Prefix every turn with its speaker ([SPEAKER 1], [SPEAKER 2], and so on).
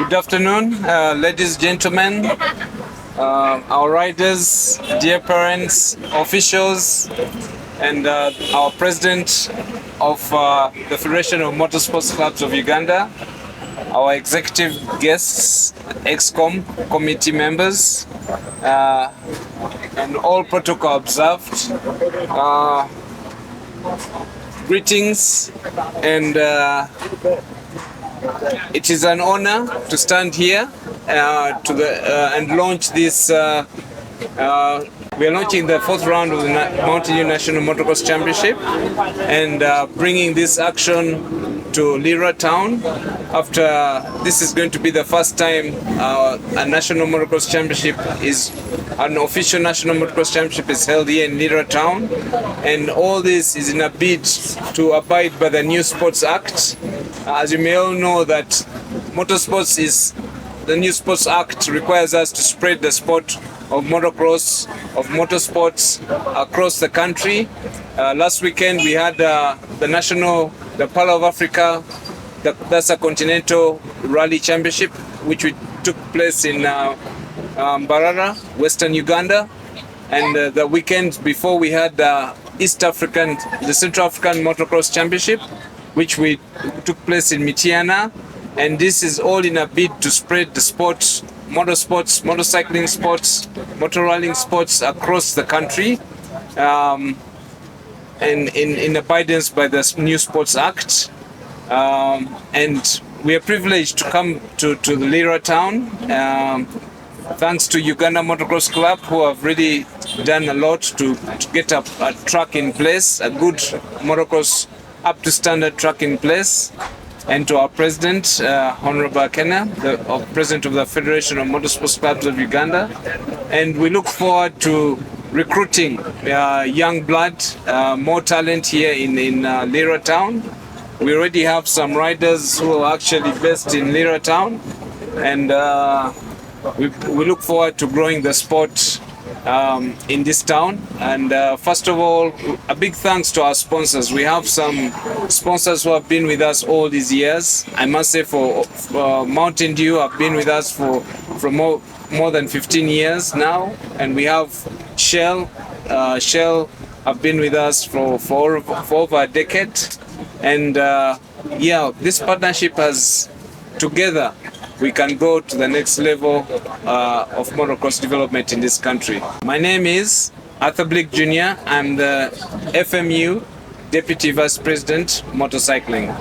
[SPEAKER 1] Good afternoon, ladies, gentlemen, our riders, dear parents, officials, and our president of the Federation of Motorsports Clubs of Uganda, our executive guests, EXCOM committee members, and all protocol observed. Greetings, and it is an honor to stand here and launch this. We are launching the fourth round of the Mountain Dew National Motocross Championship and bringing this action to Lira town. After this is going to be the first time a national motocross championship an official national motocross championship is held here in Lira town, and all this is in a bid to abide by the new Sports Act. As you may all know, that the new Sports Act requires us to spread the sport of motocross, of motorsports across the country. Last weekend we had the Pearl of Africa, that's a continental rally championship, which took place in Mbarara, Western Uganda, and the weekend before we had the Central African Motocross Championship, which took place in Mityana, and this is all in a bid to spread the sports, motorsports, motorcycling sports, motor rallying sports across the country, and in abidance by the new Sports Act. And we are privileged to come to the Lira town, thanks to Uganda Motocross Club, who have really done a lot to get a track in place, a good motocross up to standard track in place, and to our president, Honorable Kenya, the president of the Federation of Motorsports Clubs of Uganda. And we look forward to recruiting young blood, more talent here in Lira town. We already have some riders who are actually based in Lira town, and we look forward to growing the sport in this town. And first of all, a big thanks to our sponsors. We have some sponsors who have been with us all these years. I must say, for Mountain Dew have been with us for more than 15 years now, and we have Shell. Shell have been with us for over a decade, and this partnership has, together we can go to the next level of motocross development in this country. My name is Blick Jr. I'm the FMU Deputy Vice President Motorcycling.